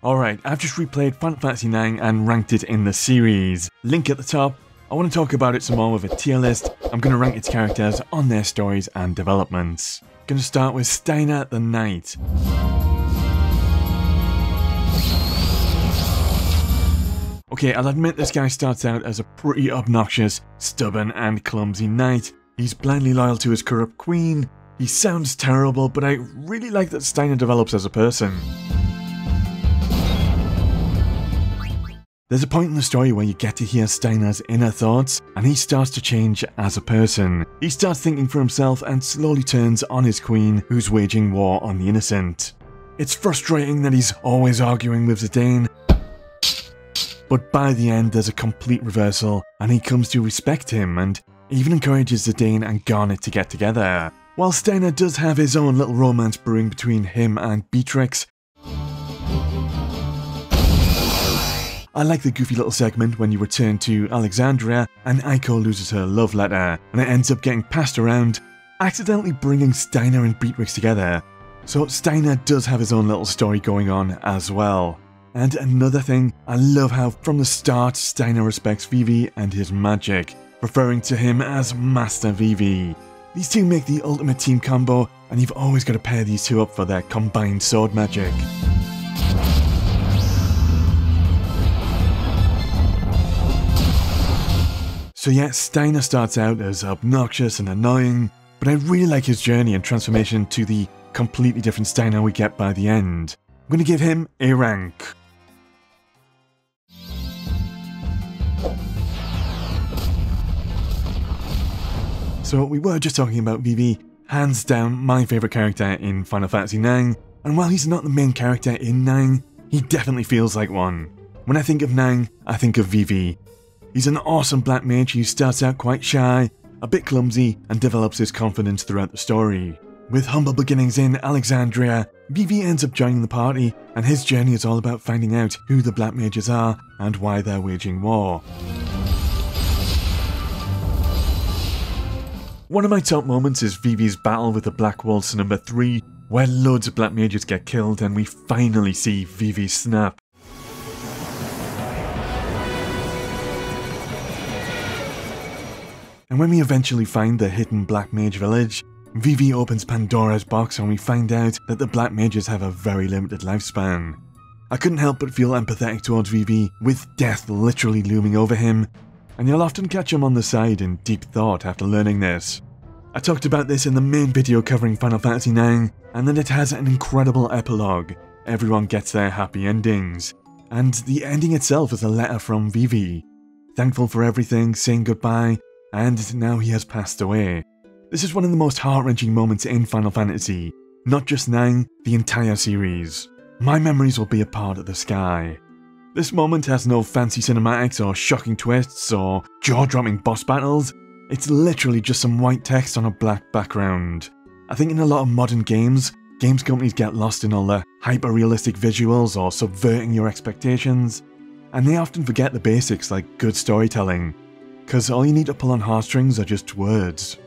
Alright, I've just replayed Final Fantasy IX and ranked it in the series. Link at the top. I want to talk about it some more with a tier list. I'm going to rank its characters on their stories and developments. Going to start with Steiner the Knight. Okay, I'll admit this guy starts out as a pretty obnoxious, stubborn and clumsy knight. He's blindly loyal to his corrupt queen. He sounds terrible, but I really like that Steiner develops as a person. There's a point in the story where you get to hear Steiner's inner thoughts, and he starts to change as a person. He starts thinking for himself and slowly turns on his queen, who's waging war on the innocent. It's frustrating that he's always arguing with Zidane, but by the end there's a complete reversal, and he comes to respect him and even encourages Zidane and Garnet to get together. While Steiner does have his own little romance brewing between him and Beatrix, I like the goofy little segment when you return to Alexandria and Eiko loses her love letter, and it ends up getting passed around, accidentally bringing Steiner and Beatrix together. So Steiner does have his own little story going on as well. And another thing, I love how from the start Steiner respects Vivi and his magic, referring to him as Master Vivi. These two make the ultimate team combo, and you've always got to pair these two up for their combined sword magic. So yeah, Steiner starts out as obnoxious and annoying, but I really like his journey and transformation to the completely different Steiner we get by the end. I'm going to give him a rank. So we were just talking about Vivi, hands down my favourite character in Final Fantasy IX, and while he's not the main character in IX, he definitely feels like one. When I think of IX, I think of Vivi. He's an awesome black mage who starts out quite shy, a bit clumsy, and develops his confidence throughout the story. With humble beginnings in Alexandria, Vivi ends up joining the party, and his journey is all about finding out who the black mages are and why they're waging war. One of my top moments is Vivi's battle with the Black Waltz number 3, where loads of black mages get killed and we finally see Vivi snap. And when we eventually find the hidden Black Mage village, Vivi opens Pandora's box and we find out that the Black Mages have a very limited lifespan. I couldn't help but feel empathetic towards Vivi, with death literally looming over him, and you'll often catch him on the side in deep thought after learning this. I talked about this in the main video covering Final Fantasy IX, and that it has an incredible epilogue. Everyone gets their happy endings, and the ending itself is a letter from Vivi. Thankful for everything, saying goodbye, and now he has passed away. This is one of the most heart-wrenching moments in Final Fantasy, not just IX, the entire series. My memories will be a part of the sky. This moment has no fancy cinematics or shocking twists or jaw-dropping boss battles. It's literally just some white text on a black background. I think in a lot of modern games companies get lost in all the hyper-realistic visuals or subverting your expectations, and they often forget the basics like good storytelling, because all you need to pull on heartstrings are just words.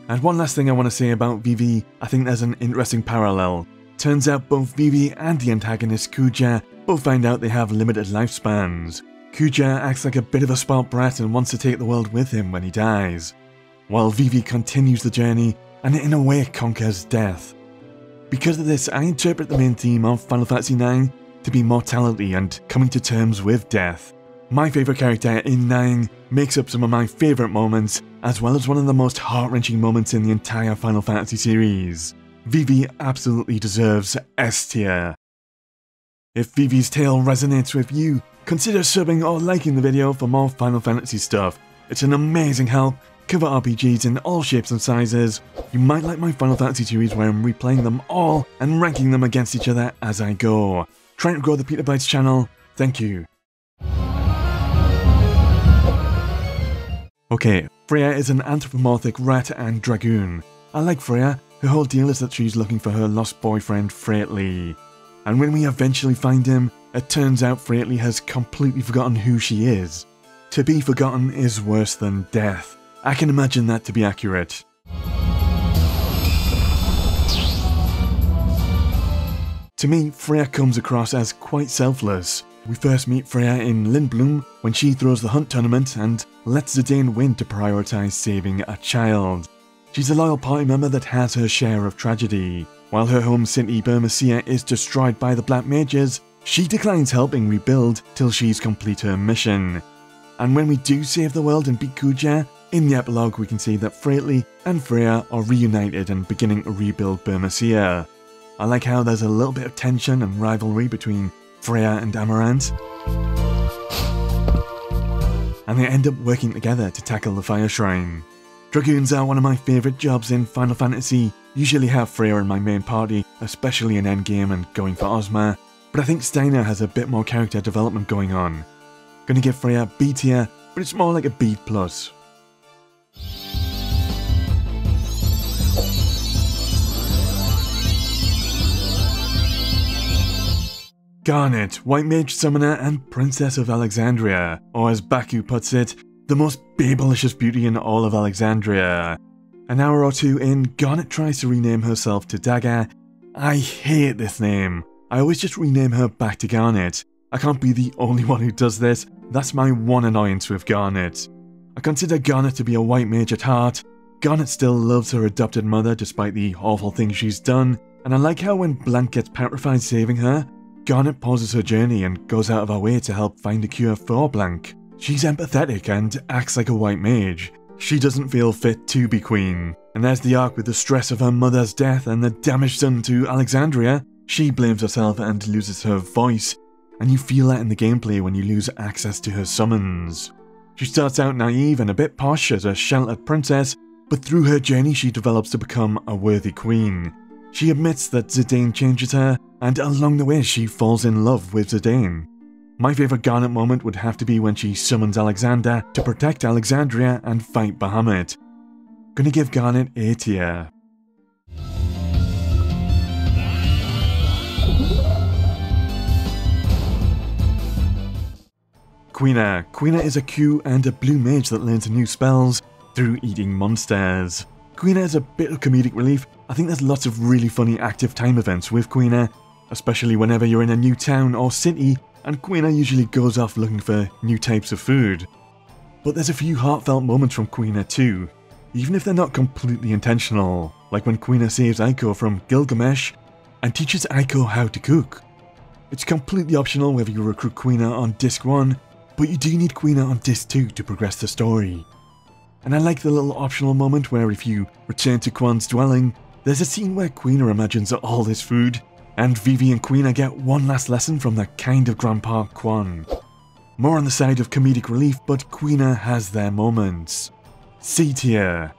And one last thing I want to say about Vivi, I think there's an interesting parallel. Turns out both Vivi and the antagonist Kuja both find out they have limited lifespans. Kuja acts like a bit of a spoiled brat and wants to take the world with him when he dies, while Vivi continues the journey and in a way conquers death. Because of this, I interpret the main theme of Final Fantasy IX to be mortality and coming to terms with death. My favourite character in IX makes up some of my favourite moments, as well as one of the most heart-wrenching moments in the entire Final Fantasy series. Vivi absolutely deserves S tier. If Vivi's tale resonates with you, consider subbing or liking the video for more Final Fantasy stuff. It's an amazing help. Cover RPGs in all shapes and sizes. You might like my Final Fantasy series where I'm replaying them all and ranking them against each other as I go. Trying to grow the Peter Bytes channel. Thank you. Okay, Freya is an anthropomorphic rat and dragoon. I like Freya. Her whole deal is that she's looking for her lost boyfriend Freya. And when we eventually find him, it turns out Freya has completely forgotten who she is. To be forgotten is worse than death. I can imagine that to be accurate. To me, Freya comes across as quite selfless. We first meet Freya in Lindblom when she throws the hunt tournament and lets Zidane win to prioritise saving a child. She's a loyal party member that has her share of tragedy. While her home city Bermacea is destroyed by the Black Mages, she declines helping rebuild till she's complete her mission. And when we do save the world and beat Kuja, in the epilogue we can see that Freya and Freya are reunited and beginning to rebuild Bermacea. I like how there's a little bit of tension and rivalry between Freya and Amarant, and they end up working together to tackle the Fire Shrine. Dragoons are one of my favourite jobs in Final Fantasy. Usually have Freya in my main party, especially in endgame and going for Ozma, but I think Steiner has a bit more character development going on. Gonna give Freya B tier, but it's more like a B+. Garnet, White Mage Summoner and Princess of Alexandria, or as Baku puts it, the most babelicious beauty in all of Alexandria. An hour or two in, Garnet tries to rename herself to Dagger. I hate this name. I always just rename her back to Garnet. I can't be the only one who does this. That's my one annoyance with Garnet. I consider Garnet to be a white mage at heart. Garnet still loves her adopted mother despite the awful things she's done, and I like how when Blanc gets petrified saving her, Garnet pauses her journey and goes out of her way to help find a cure for Blanc. She's empathetic and acts like a white mage. She doesn't feel fit to be queen. And there's the arc with the stress of her mother's death and the damage done to Alexandria. She blames herself and loses her voice, and you feel that in the gameplay when you lose access to her summons. She starts out naive and a bit posh as a sheltered princess, but through her journey she develops to become a worthy queen. She admits that Zidane changes her, and along the way she falls in love with Zidane. My favourite Garnet moment would have to be when she summons Alexander to protect Alexandria and fight Bahamut. Gonna give Garnet A tier. Quina. Quina is a Q and a blue mage that learns new spells through eating monsters. Quina is a bit of comedic relief. I think there's lots of really funny active time events with Quina, especially whenever you're in a new town or city, and Quina usually goes off looking for new types of food. But there's a few heartfelt moments from Quina too, even if they're not completely intentional, like when Quina saves Eiko from Gilgamesh and teaches Eiko how to cook. It's completely optional whether you recruit Quina on Disc 1, but you do need Quina on Disc 2 to progress the story. And I like the little optional moment where if you return to Quan's dwelling, there's a scene where Quina imagines all this food, and Vivi and Quina get one last lesson from their kind of grandpa Quan. More on the side of comedic relief, but Quina has their moments. C tier.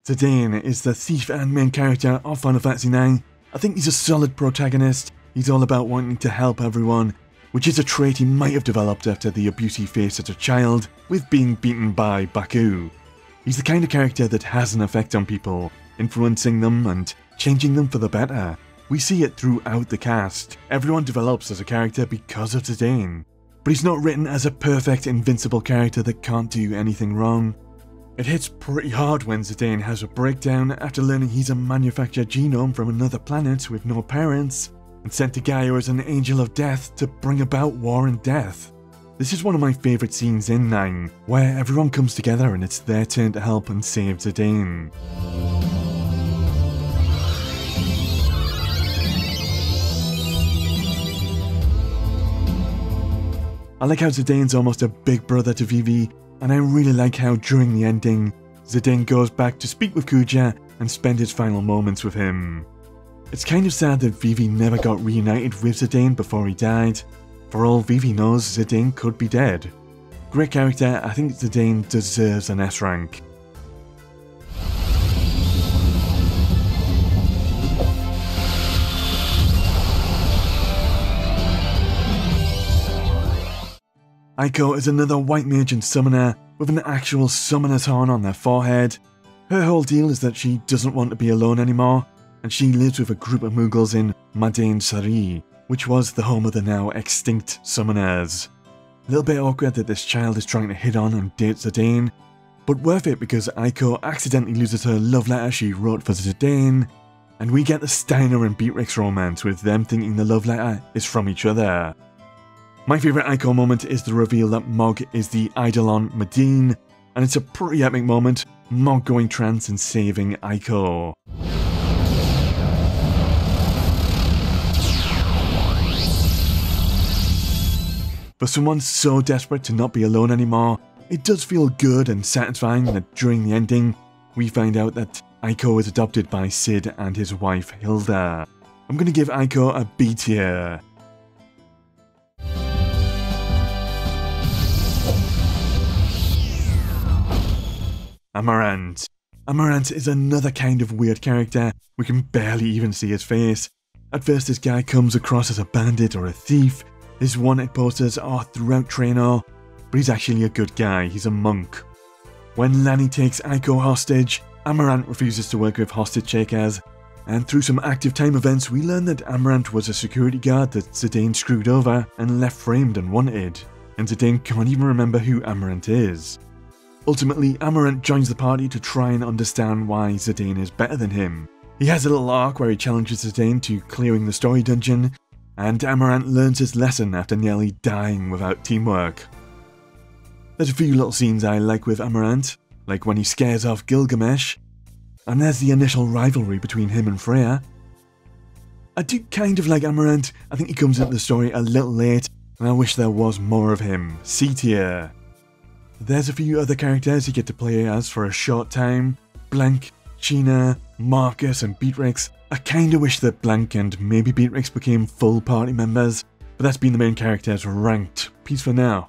Zidane is the thief and main character of Final Fantasy IX. I think he's a solid protagonist. He's all about wanting to help everyone, which is a trait he might have developed after the abuse he faced as a child with being beaten by Baku. He's the kind of character that has an effect on people, influencing them and changing them for the better. We see it throughout the cast. Everyone develops as a character because of Zidane. But he's not written as a perfect, invincible character that can't do anything wrong. It hits pretty hard when Zidane has a breakdown after learning he's a manufactured genome from another planet with no parents, and sent to Gaia as an angel of death to bring about war and death. This is one of my favourite scenes in 9, where everyone comes together and it's their turn to help and save Zidane. I like how Zidane's almost a big brother to Vivi, and I really like how during the ending, Zidane goes back to speak with Kuja and spend his final moments with him. It's kind of sad that Vivi never got reunited with Zidane before he died. For all Vivi knows, Zidane could be dead. Great character, I think Zidane deserves an S rank. Eiko is another white mage and summoner with an actual summoner's horn on their forehead. Her whole deal is that she doesn't want to be alone anymore, and she lives with a group of Mughals in Madain Sari, which was the home of the now extinct summoners. A little bit awkward that this child is trying to hit on and date Zidane, but worth it because Eiko accidentally loses her love letter she wrote for Zidane, and we get the Steiner and Beatrix romance with them thinking the love letter is from each other. My favourite Eiko moment is the reveal that Mog is the Eidolon Medine, and it's a pretty epic moment, Mog going trans and saving Eiko. For someone so desperate to not be alone anymore, it does feel good and satisfying that during the ending, we find out that Eiko is adopted by Sid and his wife Hilda. I'm gonna give Eiko a B tier. Amarant. Amarant is another kind of weird character. We can barely even see his face. At first this guy comes across as a bandit or a thief. His wanted posters are throughout Trainer, but he's actually a good guy, he's a monk. When Lanny takes Eiko hostage, Amarant refuses to work with hostage takers, and through some active time events we learn that Amarant was a security guard that Zidane screwed over and left framed and wanted, and Zidane can't even remember who Amarant is. Ultimately, Amarant joins the party to try and understand why Zidane is better than him. He has a little arc where he challenges Zidane to clearing the story dungeon, and Amarant learns his lesson after nearly dying without teamwork. There's a few little scenes I like with Amarant, like when he scares off Gilgamesh, and there's the initial rivalry between him and Freya. I do kind of like Amarant, I think he comes into the story a little late, and I wish there was more of him, C tier. There's a few other characters you get to play as for a short time, Blank, Quina, Marcus and Beatrix. I kinda wish that Blank and maybe Beatrix became full party members, but that's been the main characters ranked. Peace for now.